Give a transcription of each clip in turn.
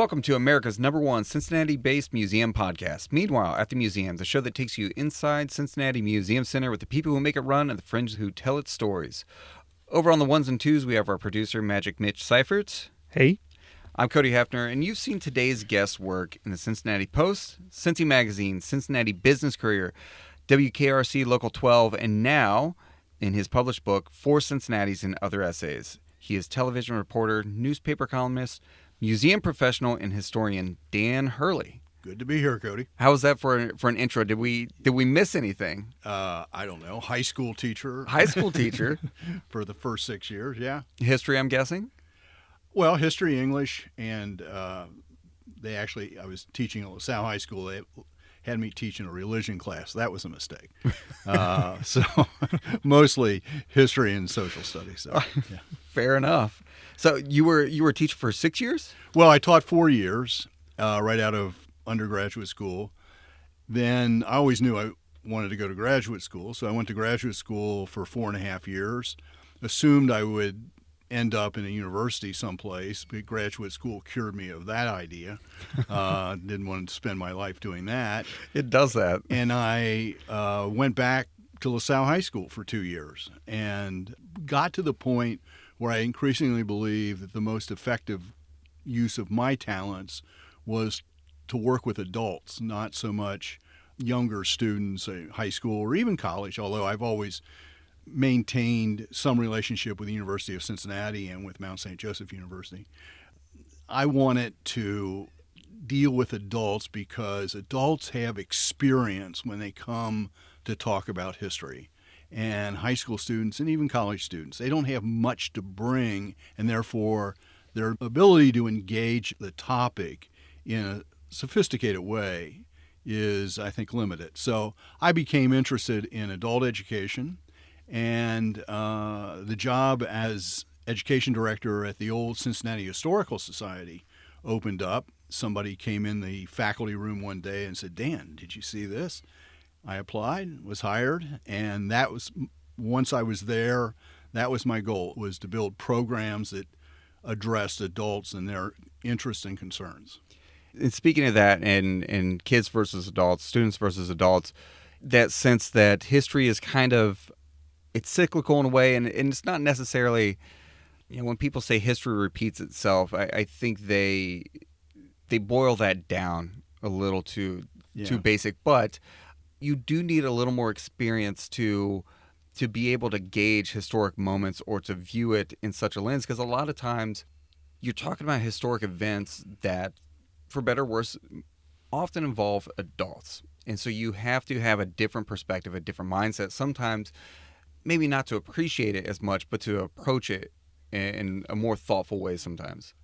Welcome to America's #1 Cincinnati-based museum podcast. Meanwhile, at the museum, the show that takes you inside Cincinnati Museum Center with the people who make it run and the friends who tell its stories. Over on the ones and twos, we have our producer, Magic Mitch Seifert. Hey. I'm Cody Hefner, and you've seen today's guest's work in the Cincinnati Post, Cincy Magazine, Cincinnati Business Courier, WKRC Local 12, and now in his published book, For Cincinnatis and Other Essays. He is television reporter, newspaper columnist, museum professional, and historian Dan Hurley. Good to be here, Cody. How was that for an intro? Did we miss anything? I don't know. High school teacher. High school teacher. For the first 6 years, yeah. History, I'm guessing? Well, history, English, and I was teaching at LaSalle High School. They had me teaching a religion class. That was a mistake. So mostly history and social studies. So, yeah. Fair enough. So you were a teacher for 6 years? Well, I taught 4 years right out of undergraduate school. Then I always knew I wanted to go to graduate school, so I went to graduate school for 4.5 years. Assumed I would end up in a university someplace, but graduate school cured me of that idea. Didn't want to spend my life doing that. It does that. And I went back to LaSalle High School for 2 years and got to the point where I increasingly believe that the most effective use of my talents was to work with adults, not so much younger students, high school or even college, although I've always maintained some relationship with the University of Cincinnati and with Mount St. Joseph University. I wanted to deal with adults because adults have experience when they come to talk about history. And high school students and even college students, they don't have much to bring, and therefore their ability to engage the topic in a sophisticated way is, I think, limited. So I became interested in adult education, and the job as education director at the old Cincinnati Historical Society opened up. Somebody came in the faculty room one day and said, "Dan, did you see this?" I applied, was hired, and that was, once I was there, that was my goal, was to build programs that addressed adults and their interests and concerns. And speaking of that, and kids versus adults, students versus adults, that sense that history is kind of, it's cyclical in a way, and it's not necessarily, when people say history repeats itself, I think they boil that down a little too basic, but you do need a little more experience to be able to gauge historic moments or to view it in such a lens, because a lot of times you're talking about historic events that, for better or worse, often involve adults. And so you have to have a different perspective, a different mindset, sometimes maybe not to appreciate it as much, but to approach it in a more thoughtful way sometimes.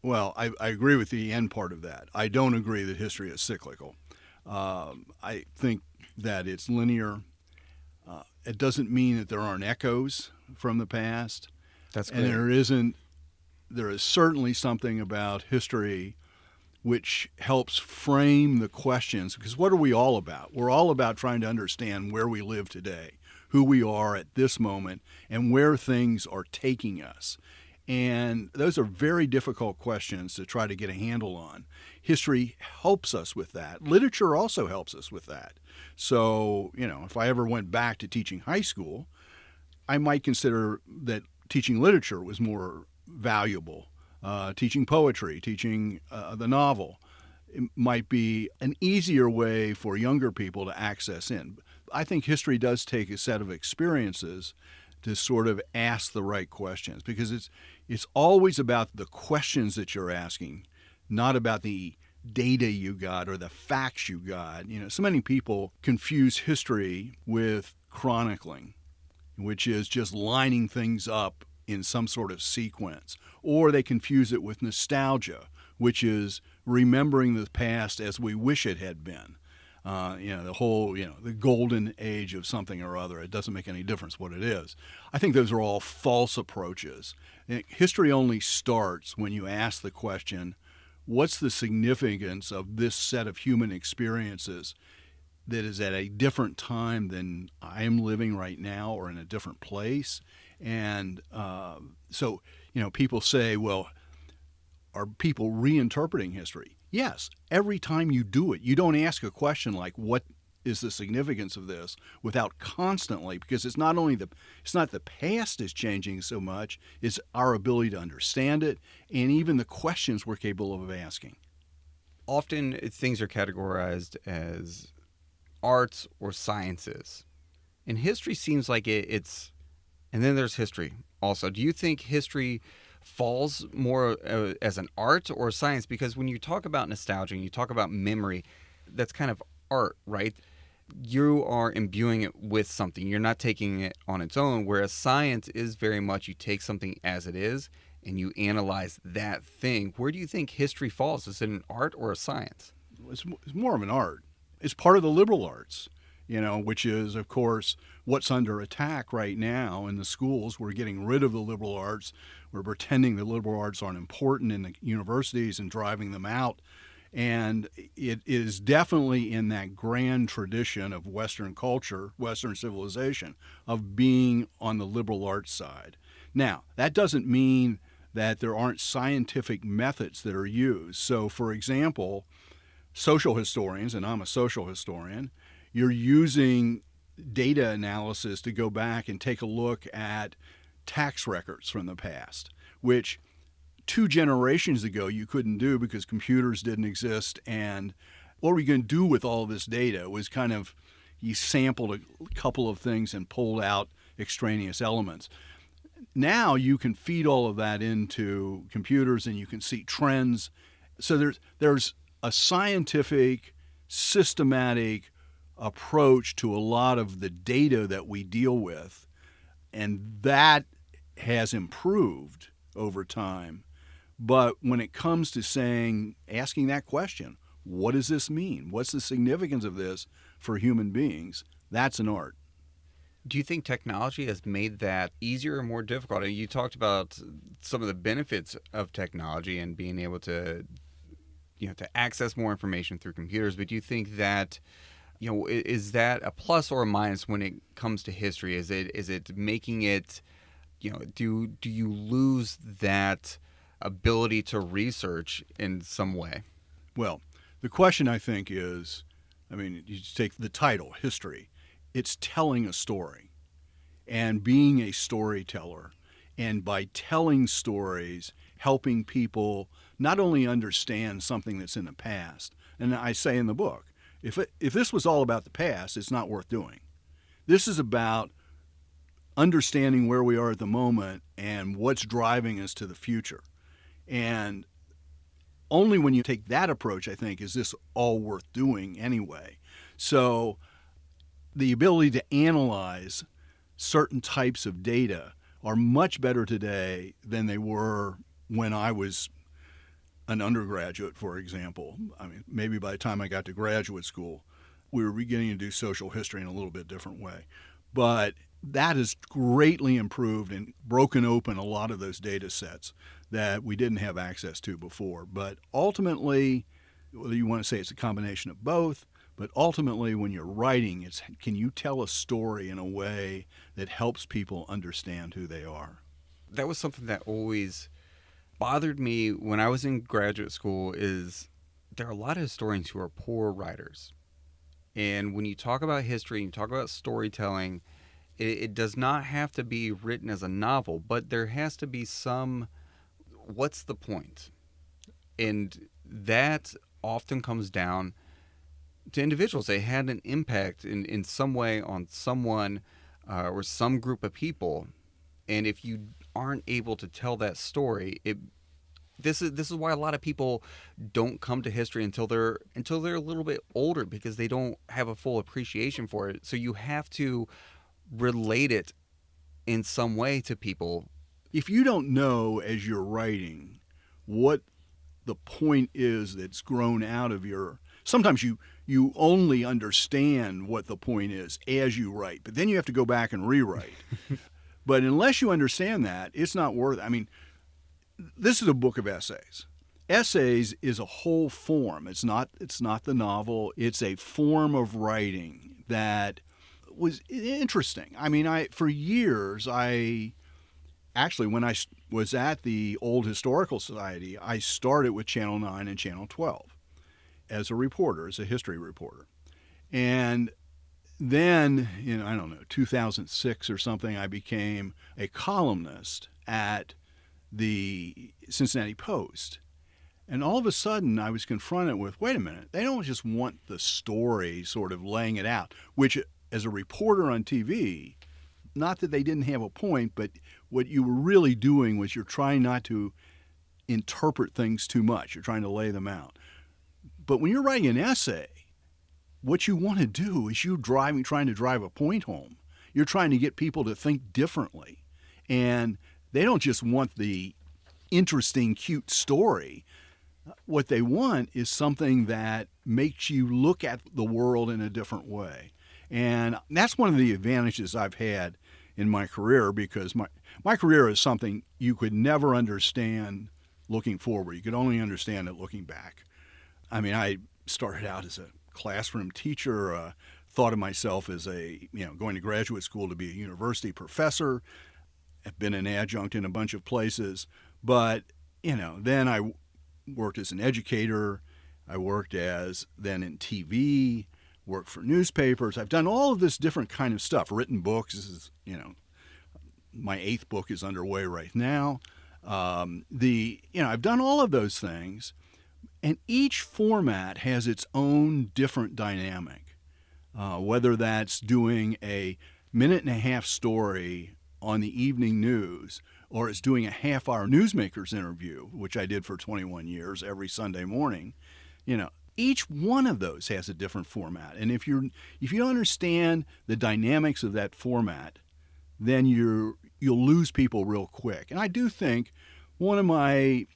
Well, I agree with the end part of that. I don't agree that history is cyclical. I think that it's linear. It doesn't mean that there aren't echoes from the past. That's great. And there is certainly something about history which helps frame the questions, because what are we all about? We're all about trying to understand where we live today, who we are at this moment, and where things are taking us. And those are very difficult questions to try to get a handle on. History helps us with that. Literature also helps us with that. So, if I ever went back to teaching high school, I might consider that teaching literature was more valuable. Teaching poetry, teaching the novel, it might be an easier way for younger people to access in. I think history does take a set of experiences to sort of ask the right questions, because it's always about the questions that you're asking, not about the data you got or the facts you got. So many people confuse history with chronicling, which is just lining things up in some sort of sequence, or they confuse it with nostalgia, which is remembering the past as we wish it had been. The whole, the golden age of something or other. It doesn't make any difference what it is. I think those are all false approaches. History only starts when you ask the question, what's the significance of this set of human experiences that is at a different time than I am living right now, or in a different place? And so, people say, well, are people reinterpreting history? Yes, every time you do it, you don't ask a question like, what is the significance of this, without constantly, because it's not the past is changing so much, it's our ability to understand it and even the questions we're capable of asking. Often things are categorized as arts or sciences. And history seems like it's, and then there's history also. Do you think history falls more as an art or science? Because when you talk about nostalgia and you talk about memory, that's kind of art, right? You are imbuing it with something. You're not taking it on its own, whereas science is very much you take something as it is and you analyze that thing. Where do you think history falls? Is it an art or a science? It's more of an art. It's part of the liberal arts, which is, of course, what's under attack right now in the schools. We're getting rid of the liberal arts. We're pretending the liberal arts aren't important in the universities and driving them out. And it is definitely in that grand tradition of Western culture, Western civilization, of being on the liberal arts side. Now, that doesn't mean that there aren't scientific methods that are used. So, for example, social historians, and I'm a social historian, you're using data analysis to go back and take a look at tax records from the past, which 2 generations ago you couldn't do because computers didn't exist. And what were you going to do with all this data? It was kind of, you sampled a couple of things and pulled out extraneous elements. Now you can feed all of that into computers and you can see trends. So there's a scientific, systematic approach to a lot of the data that we deal with, and that has improved over time. But when it comes to asking that question, what does this mean? What's the significance of this for human beings? That's an art. Do you think technology has made that easier or more difficult? You talked about some of the benefits of technology and being able to, to access more information through computers. But do you think that, is that a plus or a minus when it comes to history? Is it making it, do you lose that ability to research in some way? Well, the question I think is, you just take the title, history. It's telling a story and being a storyteller. And by telling stories, helping people not only understand something that's in the past, and I say in the book, if this was all about the past, it's not worth doing. This is about understanding where we are at the moment and what's driving us to the future. And only when you take that approach, I think, is this all worth doing anyway. So the ability to analyze certain types of data are much better today than they were when I was an undergraduate, for example. Maybe by the time I got to graduate school, we were beginning to do social history in a little bit different way. But that has greatly improved and broken open a lot of those data sets that we didn't have access to before. But ultimately, whether you want to say it's a combination of both, but ultimately when you're writing, it's can you tell a story in a way that helps people understand who they are? That was something that always bothered me when I was in graduate school is there are a lot of historians who are poor writers. And when you talk about history and you talk about storytelling, it does not have to be written as a novel, but there has to be some, what's the point? And that often comes down to individuals. They had an impact in some way on someone or some group of people. And if you aren't able to tell that story, this is why a lot of people don't come to history until they're a little bit older, because they don't have a full appreciation for it. So you have to relate it in some way to people. If you don't know as you're writing what the point is that's grown out of sometimes you only understand what the point is as you write, but then you have to go back and rewrite. But unless you understand that, it's not worth it. This is a book of essays. Essays is a whole form. It's not the novel. It's a form of writing that was interesting. For years, I Actually, when was at the Old Historical Society, I started with Channel 9 and Channel 12 as a reporter, as a history reporter. And then, I don't know, 2006 or something, I became a columnist at the Cincinnati Post. And all of a sudden, I was confronted with, wait a minute, they don't just want the story sort of laying it out, which as a reporter on TV, not that they didn't have a point, but what you were really doing was you're trying not to interpret things too much. You're trying to lay them out. But when you're writing an essay, what you want to do is trying to drive a point home. You're trying to get people to think differently. And they don't just want the interesting, cute story. What they want is something that makes you look at the world in a different way. And that's one of the advantages I've had in my career, because my career is something you could never understand looking forward. You could only understand it looking back. I mean, I started out as a classroom teacher, thought of myself as going to graduate school to be a university professor. I've been an adjunct in a bunch of places, but then I worked as an educator. I worked then in TV, worked for newspapers. I've done all of this different kind of stuff, written books. This is, my 8th book is underway right now. I've done all of those things, and each format has its own different dynamic. Whether that's doing a minute-and-a-half story on the evening news, or it's doing a half-hour newsmakers interview, which I did for 21 years every Sunday morning. Each one of those has a different format, and if you don't understand the dynamics of that format, then you'll lose people real quick. And I do think one of my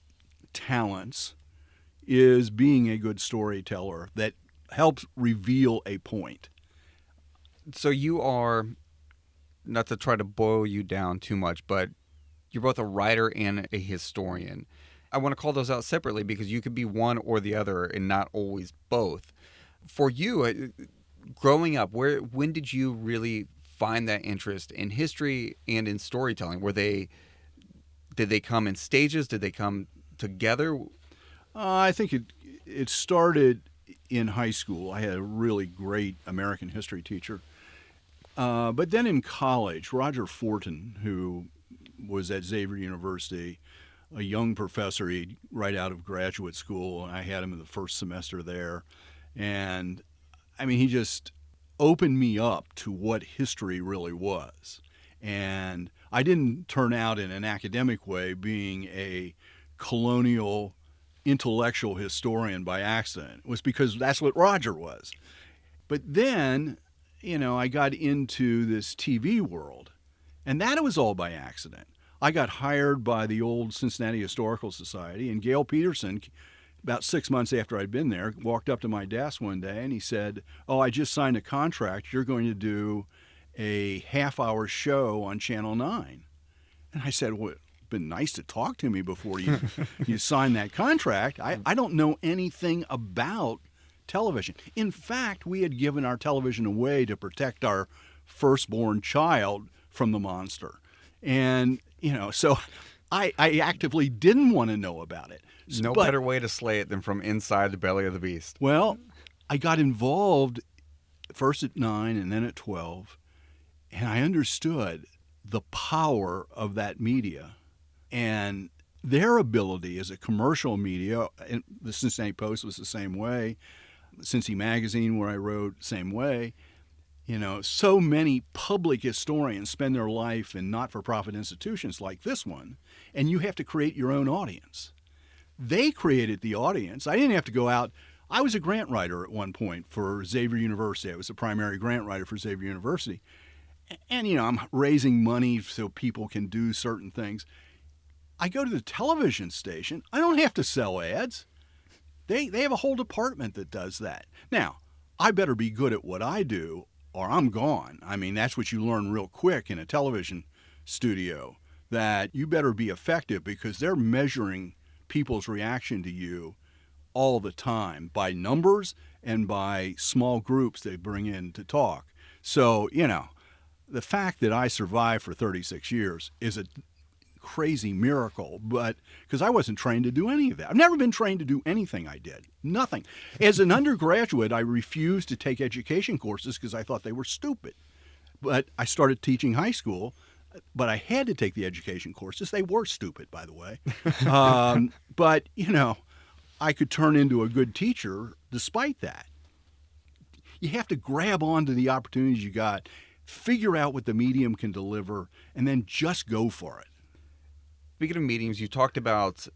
talents is being a good storyteller that helps reveal a point. So you are, not to try to boil you down too much, but you're both a writer and a historian. I want to call those out separately because you could be one or the other and not always both. For you, growing up, when did you really find that interest in history and in storytelling? Did they come in stages? Did they come together? I think it started in high school. I had a really great American history teacher. But then in college, Roger Fortin, who was at Xavier University, a young professor, right out of graduate school, and I had him in the first semester there. And I mean, he just opened me up to what history really was. And I didn't turn out in an academic way being a colonial intellectual historian by accident. It was because that's what Roger was. But then, I got into this TV world, and that was all by accident. I got hired by the old Cincinnati Historical Society, and Gail Peterson, about 6 months after I'd been there, walked up to my desk one day and he said, "Oh, I just signed a contract. You're going to do a half-hour show on Channel 9. And I said, well, it's been nice to talk to me before you sign that contract. I don't know anything about television. In fact, we had given our television away to protect our firstborn child from the monster. And, so I actively didn't want to know about it. No better way to slay it than from inside the belly of the beast. Well, I got involved first at 9 and then at 12, and I understood the power of that media and their ability as a commercial media. And the Cincinnati Post was the same way. Cincy Magazine, where I wrote, same way. So many public historians spend their life in not-for-profit institutions like this one, and you have to create your own audience. They created the audience. I didn't have to go out. I was a grant writer at one point for Xavier University. I was a primary grant writer for Xavier University. And, I'm raising money so people can do certain things. I go to the television station. I don't have to sell ads. They have a whole department that does that. Now, I better be good at what I do or I'm gone. I mean, that's what you learn real quick in a television studio, that you better be effective because they're measuring people's reaction to you all the time by numbers and by small groups they bring in to talk. So, the fact that I survived for 36 years is a crazy miracle, but because I wasn't trained to do any of that. I've never been trained to do anything I did. Nothing. As an undergraduate, I refused to take education courses because I thought they were stupid. But I started teaching high school, but I had to take the education courses. They were stupid, by the way. But, I could turn into a good teacher despite that. You have to grab onto the opportunities you got, figure out what the medium can deliver, and then just go for it. Speaking of mediums, you talked about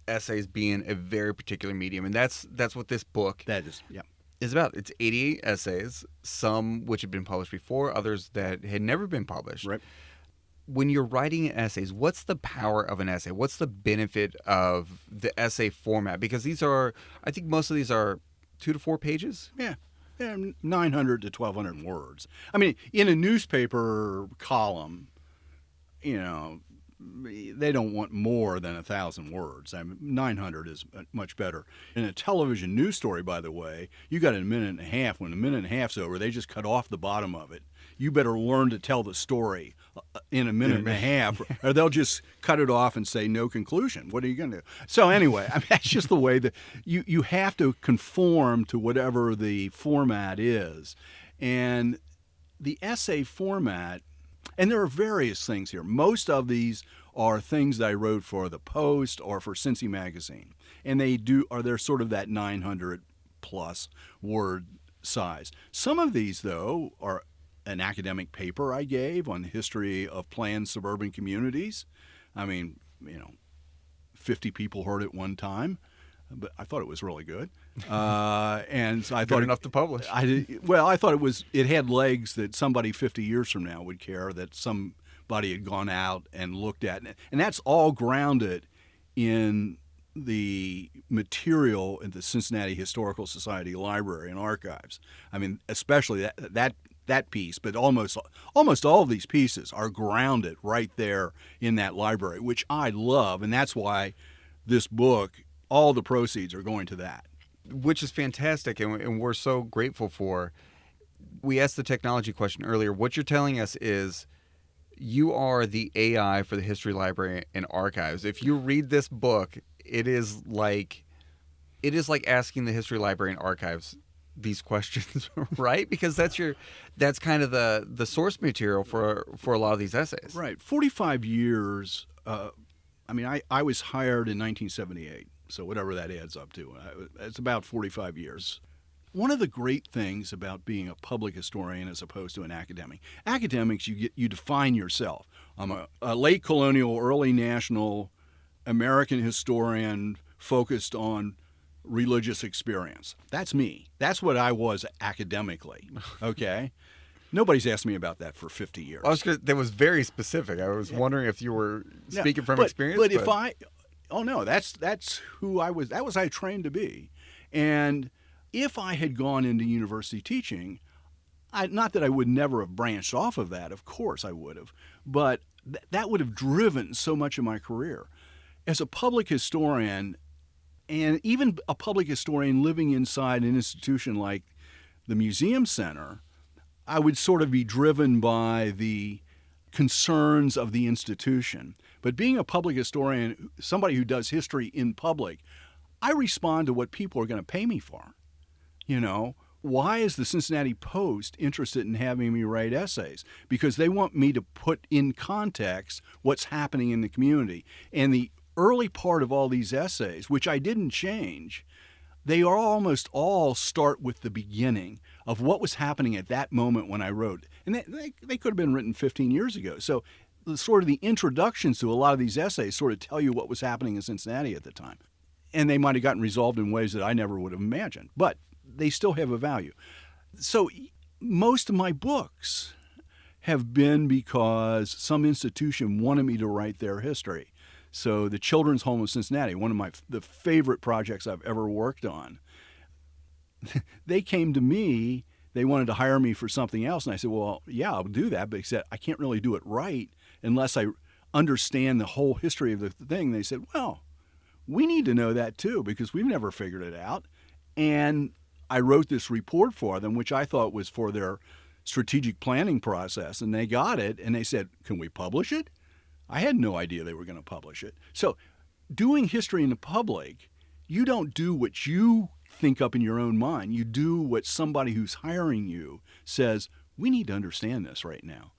essays being a very particular medium, and that's what this book is about. It's 88 essays, some which had been published before, others that had never been published. Right. When you're writing essays, what's the power of an essay? What's the benefit of the essay format? Because I think most of these are 2 to 4 pages. Yeah. 900 to 1,200 words. I mean, in a newspaper column, they don't want more than 1,000 words. 900 is much better. In a television news story, by the way, you got a minute and a half. When a minute and a half's over, they just cut off the bottom of it. You better learn to tell the story in a minute and a half, or they'll just cut it off and say no conclusion. What are you going to do? So anyway, that's just the way that you have to conform to whatever the format is. And the essay format, and there are various things here. Most of these are things that I wrote for the Post or for Cincy magazine, and they're sort of that 900 plus word size. Some of these, though, are an academic paper I gave on the history of planned suburban communities. I mean, 50 people heard it one time, but I thought it was really good. And so I thought good enough to publish. I thought it had legs that somebody 50 years from now would care, that somebody had gone out and looked at. And that's all grounded in the material in the Cincinnati Historical Society Library and Archives. I mean, especially that piece, but almost all of these pieces are grounded right there in that library, which I love, and that's why this book, all the proceeds are going to that. Which is fantastic, and we're so grateful for. We asked the technology question earlier. What you're telling us is you are the AI for the History Library and Archives. If you read this book, it is like asking the History Library and Archives these questions, right? Because that's kind of the source material for a lot of these essays. Right. 45 years. I was hired in 1978, so whatever that adds up to, it's about 45 years. One of the great things about being a public historian as opposed to an academic, academics, you define yourself. I'm a late colonial, early national American historian focused on religious experience. That's me. That's what I was academically. Okay? Nobody's asked me about that for 50 years. That was very specific. I was wondering if you were speaking from experience. That's who I was. That was I trained to be. And if I had gone into university teaching, not that I would never have branched off of that. Of course I would have. But that would have driven so much of my career. As a public historian, and even a public historian living inside an institution like the Museum Center, I would sort of be driven by the concerns of the institution. But being a public historian, somebody who does history in public, I respond to what people are going to pay me for. Why is the Cincinnati Post interested in having me write essays? Because they want me to put in context what's happening in the community. And the early part of all these essays, which I didn't change, they are almost all start with the beginning of what was happening at that moment when I wrote. And they could have been written 15 years ago. So sort of the introductions to a lot of these essays sort of tell you what was happening in Cincinnati at the time. And they might have gotten resolved in ways that I never would have imagined. But they still have a value. So most of my books have been because some institution wanted me to write their history. So the Children's Home of Cincinnati, one of the favorite projects I've ever worked on, they came to me, they wanted to hire me for something else. And I said, well, yeah, I'll do that. But he said, I can't really do it right unless I understand the whole history of the thing. They said, well, we need to know that too because we've never figured it out. And I wrote this report for them, which I thought was for their strategic planning process. And they got it and they said, can we publish it? I had no idea they were going to publish it. So doing history in the public, you don't do what you think up in your own mind. You do what somebody who's hiring you says, we need to understand this right now.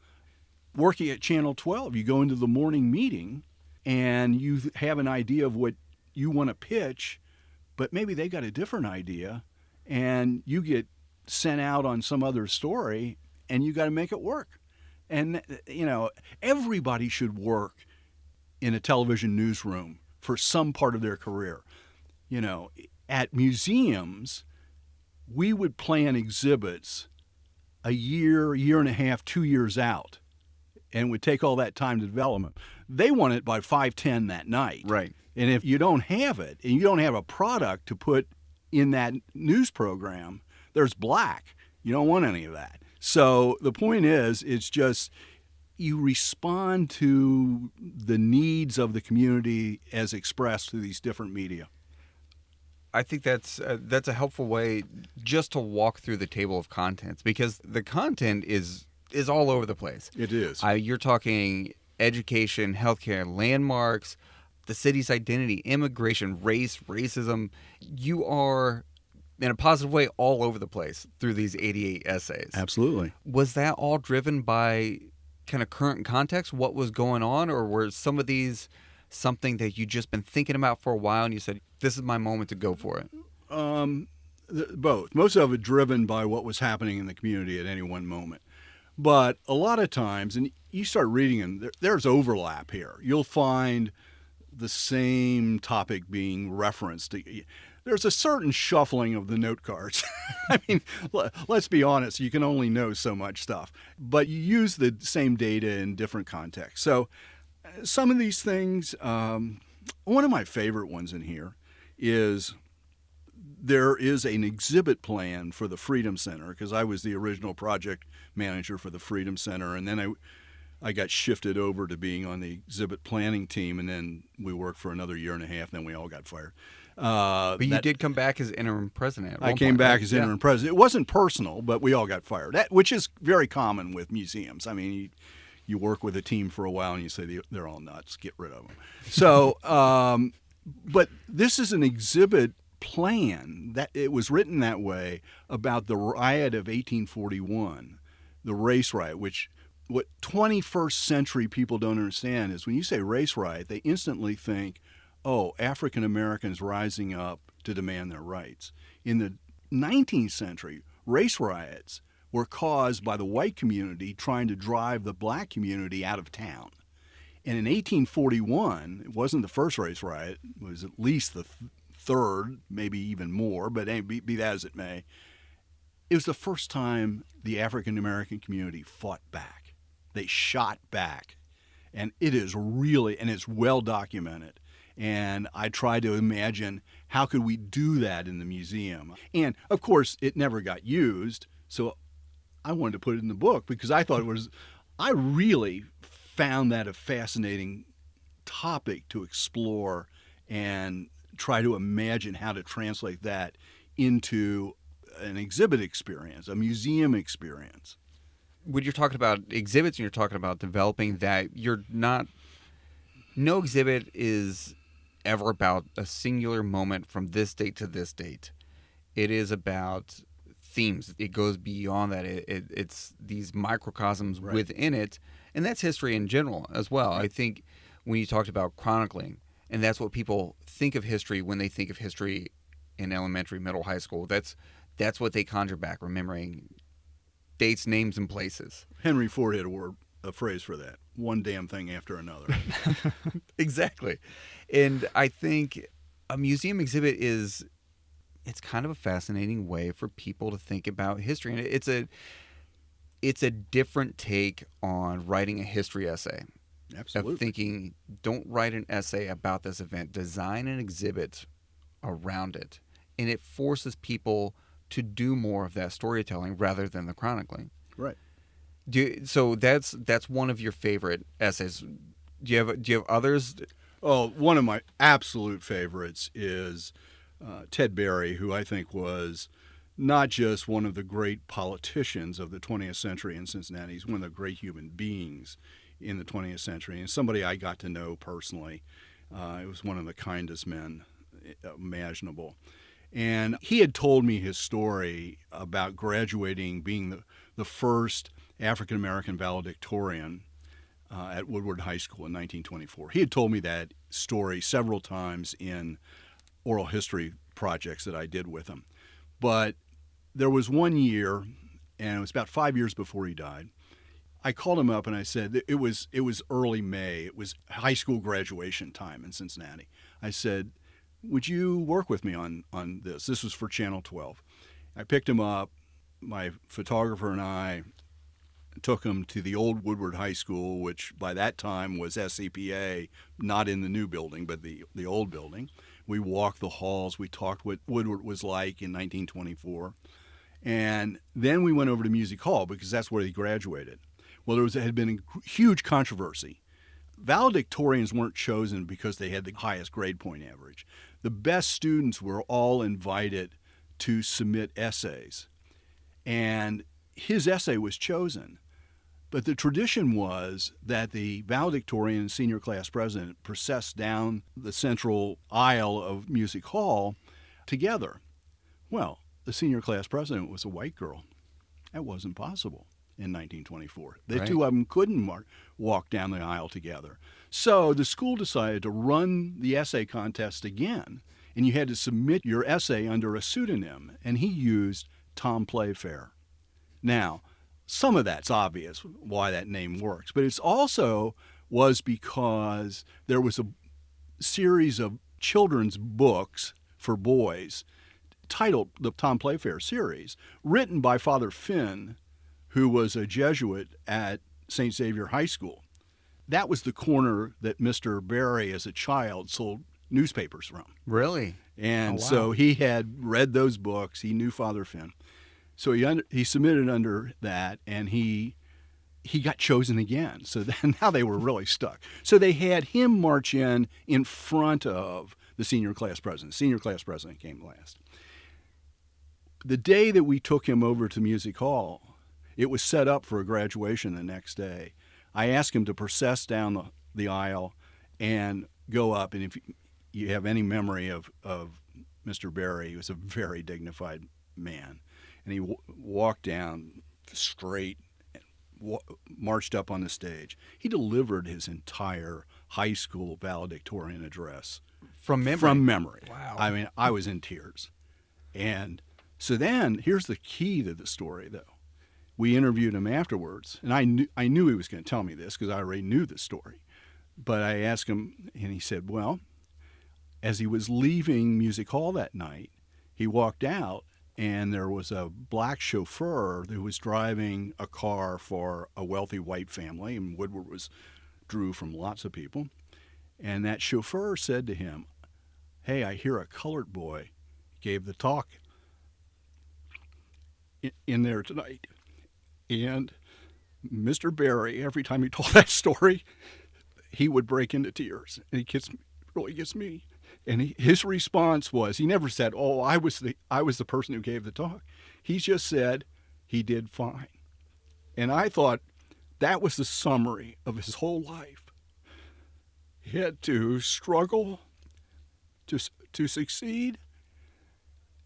Working at Channel 12, you go into the morning meeting and you have an idea of what you want to pitch, but maybe they got a different idea and you get sent out on some other story and you got to make it work. And, everybody should work in a television newsroom for some part of their career. At museums, we would plan exhibits a year, year and a half, 2 years out, and would take all that time to develop them. They want it by 5:10 that night. Right. And if you don't have it, and you don't have a product to put in that news program, there's black. You don't want any of that. So the point is, it's just you respond to the needs of the community as expressed through these different media. I think that's a helpful way just to walk through the table of contents, because the content is all over the place. It is. You're talking education, healthcare, landmarks, the city's identity, immigration, race, racism. You are, in a positive way, all over the place through these 88 essays. Absolutely. Was that all driven by kind of current context, what was going on, or were some of these something that you just been thinking about for a while and you said, this is my moment to go for it? Both. Most of it driven by what was happening in the community at any one moment. But a lot of times, and you start reading them, there's overlap here. You'll find the same topic being referenced. There's a certain shuffling of the note cards. I mean, let's be honest, you can only know so much stuff. But you use the same data in different contexts. So some of these things, one of my favorite ones in here is there is an exhibit plan for the Freedom Center, because I was the original project manager for the Freedom Center, and then I got shifted over to being on the exhibit planning team, and then we worked for another year and a half, and then we all got fired. But you did come back as interim president. I came back as interim president. It wasn't personal, but we all got fired, which is very common with museums. I mean, you work with a team for a while and you say they're all nuts, get rid of them. So, but this is an exhibit plan that it was written that way about the riot of 1841, the race riot, which what 21st century people don't understand is when you say race riot, they instantly think, oh, African Americans rising up to demand their rights. In the 19th century, race riots were caused by the white community trying to drive the black community out of town. And in 1841, it wasn't the first race riot, it was at least the third, maybe even more, but be that as it may, it was the first time the African American community fought back. They shot back. And it is really, and it's well documented. And I tried to imagine how could we do that in the museum. And of course, it never got used. So I wanted to put it in the book because I thought I really found that a fascinating topic to explore and try to imagine how to translate that into an exhibit experience, a museum experience. When you're talking about exhibits and you're talking about developing that, no exhibit is ever about a singular moment from this date to this date. It is about themes. It goes beyond that. It's these microcosms within it, and that's history in general as well. I think when you talked about chronicling, and that's what people think of history when they think of history in elementary, middle, high school. That's what they conjure back, remembering dates, names, and places. Henry Ford had a phrase for that. One damn thing after another. Exactly. And I think a museum exhibit it's kind of a fascinating way for people to think about history. And it's a different take on writing a history essay. Absolutely. Of thinking, don't write an essay about this event, design an exhibit around it. And it forces people to do more of that storytelling rather than the chronicling. Right. So that's one of your favorite essays. Do you have others? Oh, one of my absolute favorites is Ted Berry, who I think was not just one of the great politicians of the 20th century in Cincinnati. He's one of the great human beings in the 20th century, and somebody I got to know personally. He was one of the kindest men imaginable. And he had told me his story about graduating, being the first African American valedictorian at Woodward High School in 1924. He had told me that story several times in oral history projects that I did with him. But there was one year, and it was about 5 years before he died. I called him up and I said, it was early May. It was high school graduation time in Cincinnati. I said, would you work with me on this? This was for Channel 12. I picked him up. My photographer and I took him to the old Woodward High School, which by that time was SCPA, not in the new building, but the old building. We walked the halls. We talked what Woodward was like in 1924. And then we went over to Music Hall because that's where he graduated. Well, had been a huge controversy. Valedictorians weren't chosen because they had the highest grade point average. The best students were all invited to submit essays. And his essay was chosen. But the tradition was that the valedictorian and senior class president processed down the central aisle of Music Hall together. Well, the senior class president was a white girl. That wasn't possible in 1924. The Right. two of them couldn't walk down the aisle together. So the school decided to run the essay contest again, and you had to submit your essay under a pseudonym, and he used Tom Playfair. Now, some of that's obvious why that name works, but it's also was because there was a series of children's books for boys titled the Tom Playfair series, written by Father Finn, who was a Jesuit at St. Xavier High School. That was the corner that Mr. Barry, as a child, sold newspapers from. Really? And Oh, wow. so he had read those books. He knew Father Finn. So he submitted under that, and he got chosen again. So then, now they were really stuck. So they had him march in front of the senior class president. The senior class president came last. The day that we took him over to Music Hall, it was set up for a graduation the next day. I asked him to process down the aisle and go up. And if you have any memory of Mr. Barry, he was a very dignified man. And he walked down straight, and marched up on the stage. He delivered his entire high school valedictorian address. From memory? From memory. Wow. I mean, I was in tears. And so then, here's the key to the story, though. We interviewed him afterwards, and I knew he was going to tell me this because I already knew the story. But I asked him, and he said, well, as he was leaving Music Hall that night, he walked out, and there was a black chauffeur who was driving a car for a wealthy white family, and Woodward drew from lots of people. And that chauffeur said to him, hey, I hear a colored boy gave the talk in there tonight. And Mr. Barry, every time he told that story, he would break into tears. And really gets me. And his response was, he never said, oh, I was the person who gave the talk. He just said he did fine. And I thought that was the summary of his whole life. He had to struggle to succeed,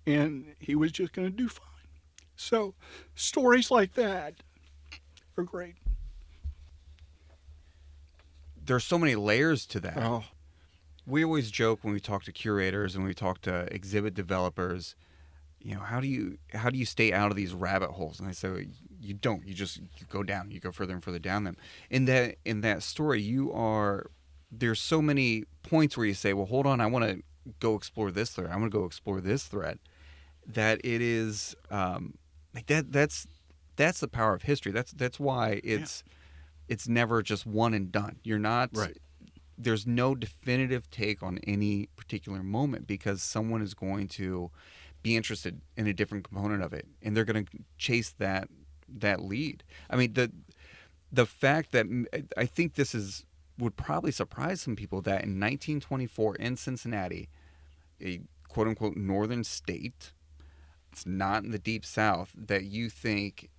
and he was just going to do fine. So stories like that are great. There's so many layers to that. Oh, We always joke when we talk to curators and we talk to exhibit developers, how do you stay out of these rabbit holes? And I say, you don't. You go down. You go further and further down them. In that story, there's so many points where you say, well, hold on, I want to go explore this thread. I want to go explore this thread. That it is like that. That's the power of history. That's why it's never just one and done. You're not right. There's no definitive take on any particular moment because someone is going to be interested in a different component of it, and they're going to chase that lead. I mean, the fact that I think this would probably surprise some people that in 1924 in Cincinnati, a quote unquote northern state, it's not in the Deep South, that you think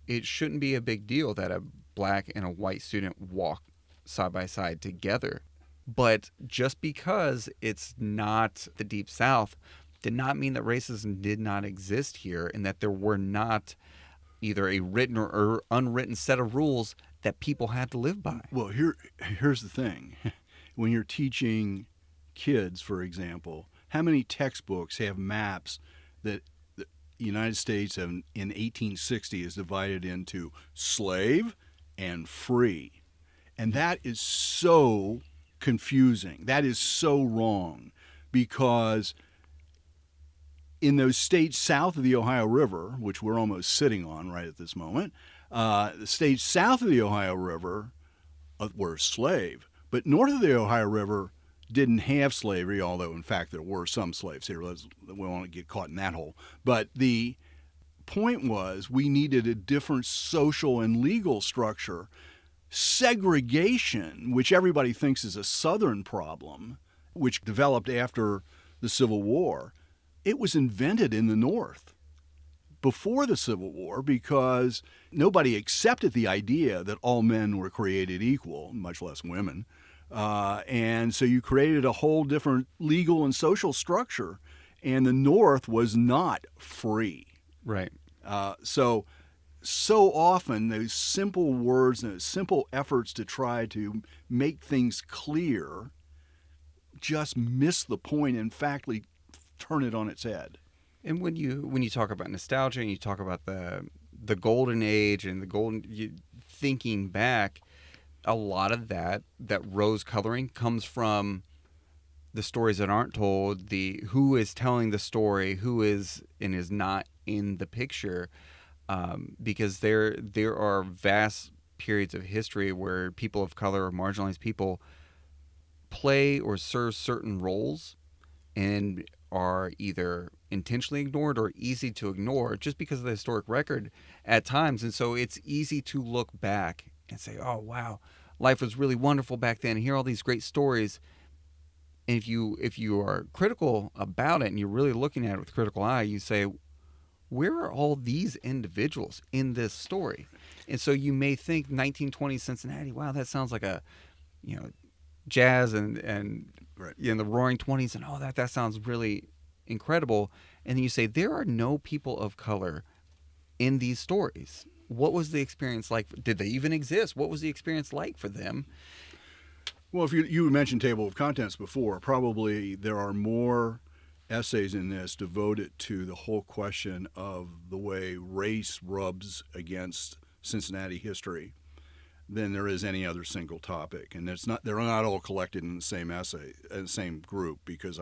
it shouldn't be a big deal that a black and a white student walk side by side together. But just because it's not the Deep South did not mean that racism did not exist here, and that there were not either a written or unwritten set of rules that people had to live by. Well, here's the thing. When you're teaching kids, for example, how many textbooks have maps that the United States in 1860 is divided into slave and free? And that is so confusing. That is so wrong, because in those states south of the Ohio River, which we're almost sitting on right at this moment, the states south of the Ohio River were slave. But north of the Ohio River didn't have slavery, although, in fact, there were some slaves here. We won't get caught in that hole. But the point was, we needed a different social and legal structure. Segregation, which everybody thinks is a Southern problem, which developed after the Civil War, it was invented in the North before the Civil War, because nobody accepted the idea that all men were created equal, much less women. And so you created a whole different legal and social structure, and the North was not free. Right. So often those simple words and those simple efforts to try to make things clear just miss the point, and in fact, turn it on its head. And when you talk about nostalgia and you talk about the golden age and thinking back, a lot of that rose coloring comes from the stories that aren't told, the who is telling the story, who is and is not in the picture, because there are vast periods of history where people of color or marginalized people play or serve certain roles and are either intentionally ignored or easy to ignore just because of the historic record at times. And so it's easy to look back and say, oh, wow, life was really wonderful back then. Hear all these great stories. And if you are critical about it and you're really looking at it with a critical eye, you say, where are all these individuals in this story? And so you may think 1920 Cincinnati, wow, that sounds like a, jazz and right. In the roaring 20s, and that sounds really incredible. And then you say, there are no people of color in these stories. What was the experience like? Did they even exist? What was the experience like for them? Well, if you mentioned table of contents before, probably there are more essays in this devoted to the whole question of the way race rubs against Cincinnati history than there is any other single topic. And they're not all collected in the same essay, in the same group, because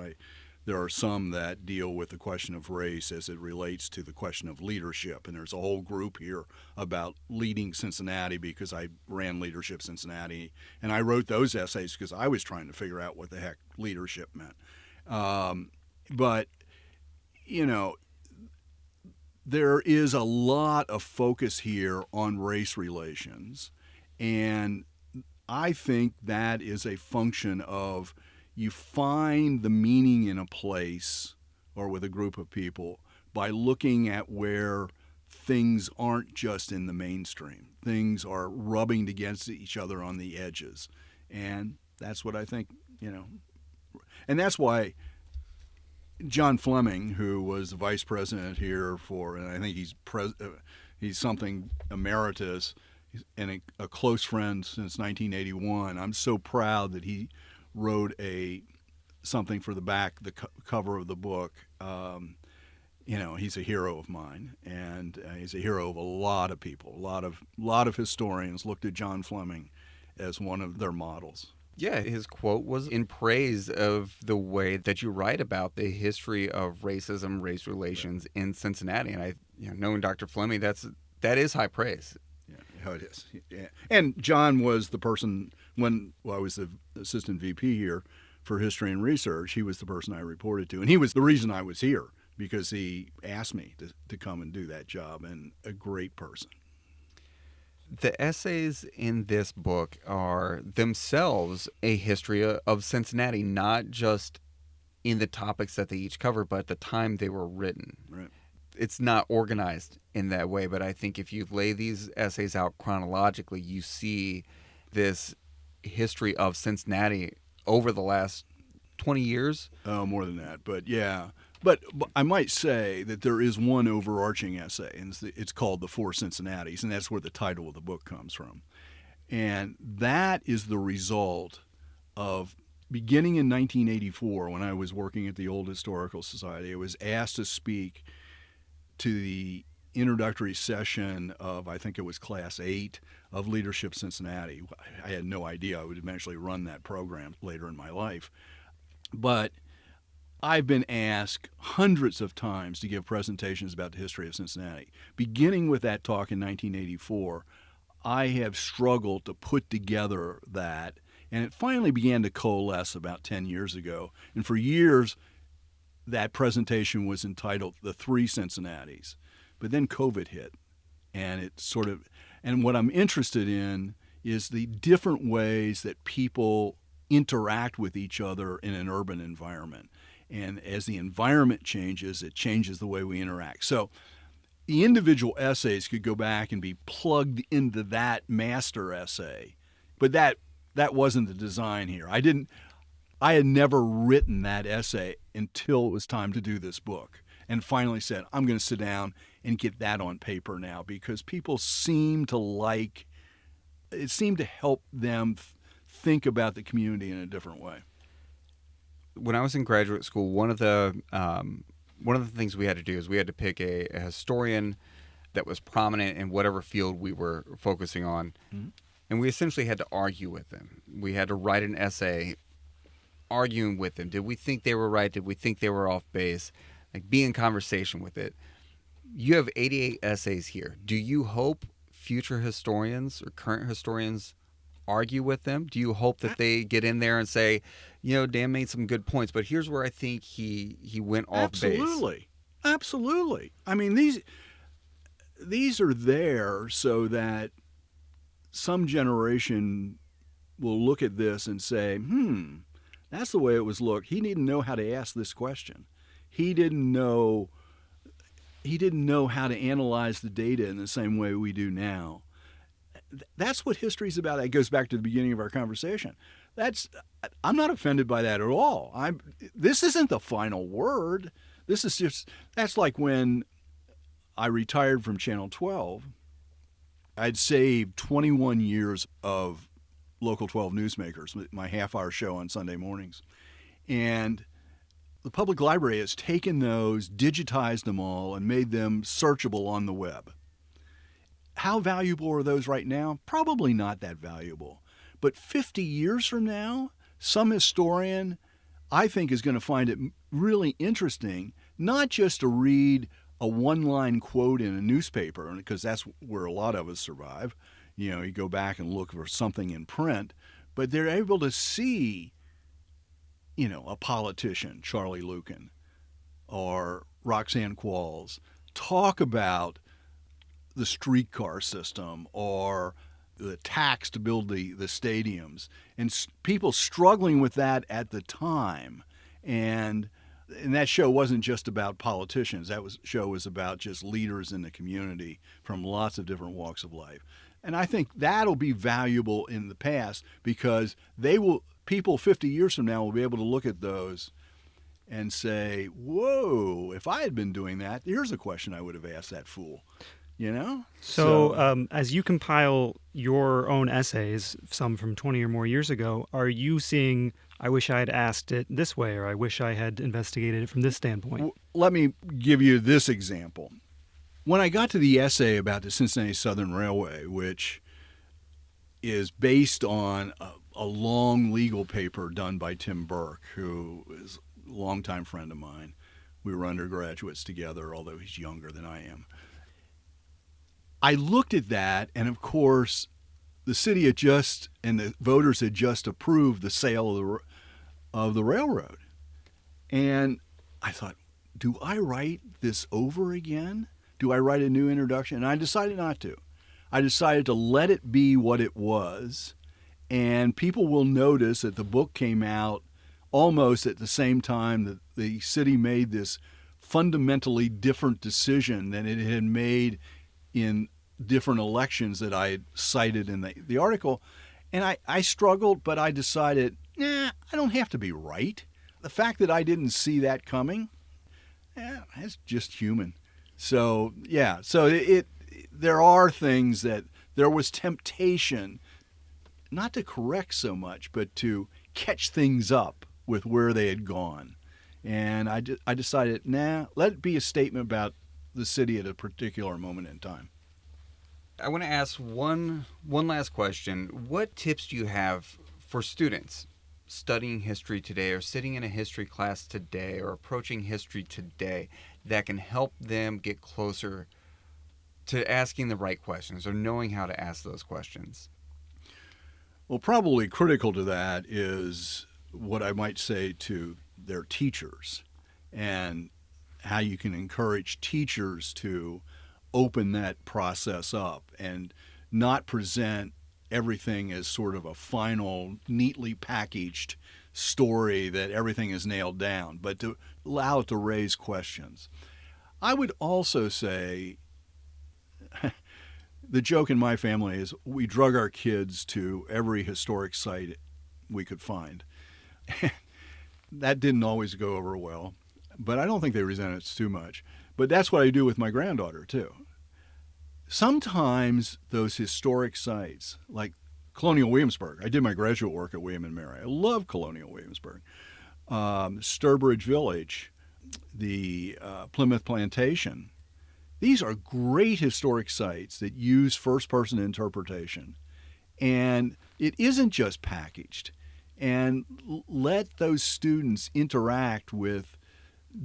there are some that deal with the question of race as it relates to the question of leadership. And there's a whole group here about leading Cincinnati, because I ran Leadership Cincinnati. And I wrote those essays because I was trying to figure out what the heck leadership meant. But, there is a lot of focus here on race relations. And I think that is a function of you find the meaning in a place or with a group of people by looking at where things aren't just in the mainstream. Things are rubbing against each other on the edges. And that's what I think, And that's why John Fleming, who was the vice president here and I think he's something emeritus, and a close friend since 1981. I'm so proud that he wrote something for the cover of the book. He's a hero of mine, and he's a hero of a lot of people. A lot of historians looked at John Fleming as one of their models. Yeah, his quote was in praise of the way that you write about the history of racism, race relations in Cincinnati. And knowing Dr. Fleming, that is high praise. Yeah, it is. Yeah. And John was the person when I was the assistant VP here for history and research. He was the person I reported to, and he was the reason I was here, because he asked me to come and do that job, and a great person. The essays in this book are themselves a history of Cincinnati, not just in the topics that they each cover, but the time they were written. Right. it's not organized in that way. But I think if you lay these essays out chronologically, you see this history of Cincinnati over the last 20 years. Oh, more than that, but yeah. But I might say that there is one overarching essay, and it's called "The Four Cincinnatis," and that's where the title of the book comes from. And that is the result of beginning in 1984, when I was working at the Old Historical Society. I was asked to speak to the introductory session of, I think it was Class 8 of Leadership Cincinnati. I had no idea I would eventually run that program later in my life. But I've been asked hundreds of times to give presentations about the history of Cincinnati. Beginning with that talk in 1984, I have struggled to put together that, and it finally began to coalesce about 10 years ago. And for years, that presentation was entitled The Three Cincinnatis. But then COVID hit, and and what I'm interested in is the different ways that people interact with each other in an urban environment. And as the environment changes, it changes the way we interact. So the individual essays could go back and be plugged into that master essay, but that wasn't the design here. I had never written that essay until it was time to do this book, and finally said, I'm going to sit down and get that on paper now, because people seem to help them think about the community in a different way. When I was in graduate school, one of the things we had to do is we had to pick a historian that was prominent in whatever field we were focusing on. Mm-hmm. And we essentially had to argue with them. We had to write an essay arguing with them. Did we think they were right? Did we think they were off base? Like, be in conversation with it. You have 88 essays here. Do you hope future historians or current historians argue with them? Do you hope that they get in there and say, Dan made some good points, but here's where I think he went off base? Absolutely. I mean, these are there so that some generation will look at this and say, that's the way it was looked. He didn't know how to ask this question. He didn't know how to analyze the data in the same way we do now. That's what history's about. That goes back to the beginning of our conversation. I'm not offended by that at all. This isn't the final word. That's like when I retired from Channel 12. I'd saved 21 years of Local 12 Newsmakers, my half-hour show on Sunday mornings. And the public library has taken those, digitized them all, and made them searchable on the web. How valuable are those right now? Probably not that valuable. But 50 years from now, some historian, I think, is going to find it really interesting, not just to read a one-line quote in a newspaper, because that's where a lot of us survive. You go back and look for something in print, but they're able to see, a politician, Charlie Lucan, or Roxanne Qualls, talk about the streetcar system or the tax to build the stadiums, and people struggling with that at the time. And that show wasn't just about politicians. Show was about just leaders in the community from lots of different walks of life. And I think that'll be valuable in the past, because people 50 years from now will be able to look at those and say, whoa, if I had been doing that, here's a question I would have asked that fool. So as you compile your own essays, some from 20 or more years ago, are you seeing, I wish I had asked it this way, or I wish I had investigated it from this standpoint? Let me give you this example. When I got to the essay about the Cincinnati Southern Railway, which is based on a long legal paper done by Tim Burke, who is a longtime friend of mine. We were undergraduates together, although he's younger than I am. I looked at that, and of course, the city and the voters had just approved the sale of the railroad. And I thought, do I write this over again? Do I write a new introduction? And I decided not to. I decided to let it be what it was, and people will notice that the book came out almost at the same time that the city made this fundamentally different decision than it had made in different elections that I had cited in the article. And I struggled, but I decided, I don't have to be right. The fact that I didn't see that coming, that's just human. So, there are things that there was temptation not to correct so much, but to catch things up with where they had gone. And I decided, let it be a statement about the city at a particular moment in time. I want to ask one last question. What tips do you have for students studying history today, or sitting in a history class today, or approaching history today, that can help them get closer to asking the right questions or knowing how to ask those questions? Well, probably critical to that is what I might say to their teachers, and how you can encourage teachers to open that process up and not present everything as sort of a final, neatly packaged story that everything is nailed down, but to allow it to raise questions. I would also say the joke in my family is we drug our kids to every historic site we could find. That didn't always go over well, but I don't think they resent it too much. But that's what I do with my granddaughter, too. Sometimes those historic sites, like Colonial Williamsburg, I did my graduate work at William & Mary. I love Colonial Williamsburg. Sturbridge Village, the Plymouth Plantation. These are great historic sites that use first-person interpretation. And it isn't just packaged. And let those students interact with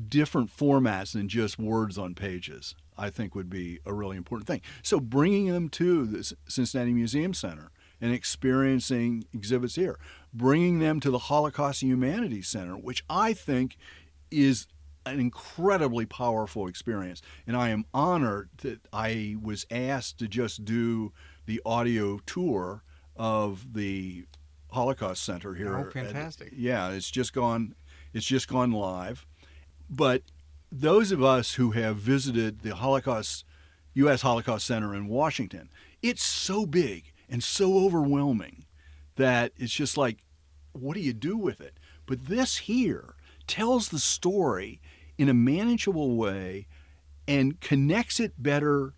different formats than just words on pages, I think would be a really important thing. So bringing them to the Cincinnati Museum Center and experiencing exhibits here, bringing them to the Holocaust and Humanities Center, which I think is an incredibly powerful experience. And I am honored that I was asked to just do the audio tour of the Holocaust Center here. Oh, fantastic. It's just gone live. But those of us who have visited the U.S. Holocaust Center in Washington, it's so big and so overwhelming that it's just like, what do you do with it? But this here tells the story in a manageable way and connects it better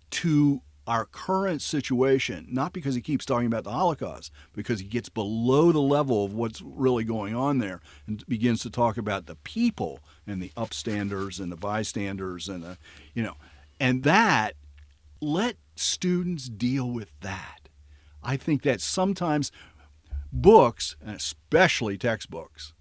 to our current situation, not because he keeps talking about the Holocaust, because he gets below the level of what's really going on there and begins to talk about the people and the upstanders and the bystanders and and that, let students deal with that. I think that sometimes books, and especially textbooks,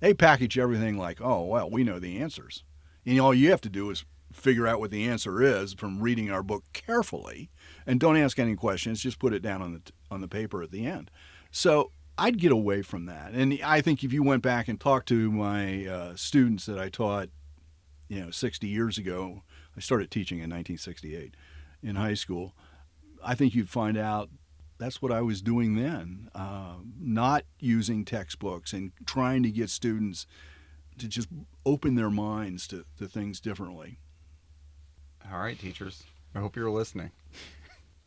they package everything like, oh, well, we know the answers. And all you have to do is figure out what the answer is from reading our book carefully, and don't ask any questions, just put it down on the paper at the end. So I'd get away from that. And I think if you went back and talked to my students that I taught 60 years ago, I started teaching in 1968 in high school, I think you'd find out that's what I was doing then, not using textbooks and trying to get students to just open their minds to things differently. All right, teachers. I hope you're listening.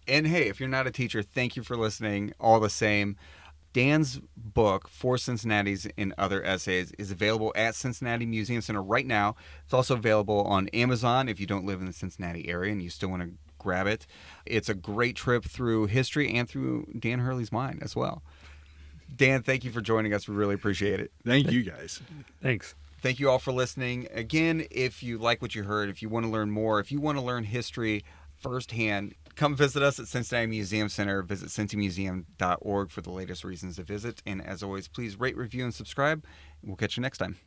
And hey, if you're not a teacher, thank you for listening all the same. Dan's book, Four Cincinnati's and Other Essays, is available at Cincinnati Museum Center right now. It's also available on Amazon if you don't live in the Cincinnati area and you still want to grab it. It's a great trip through history and through Dan Hurley's mind as well. Dan, thank you for joining us. We really appreciate it. Thank you, guys. Thanks. Thank you all for listening. Again, if you like what you heard, if you want to learn more, if you want to learn history firsthand, come visit us at Cincinnati Museum Center. Visit cincymuseum.org for the latest reasons to visit. And as always, please rate, review, and subscribe. We'll catch you next time.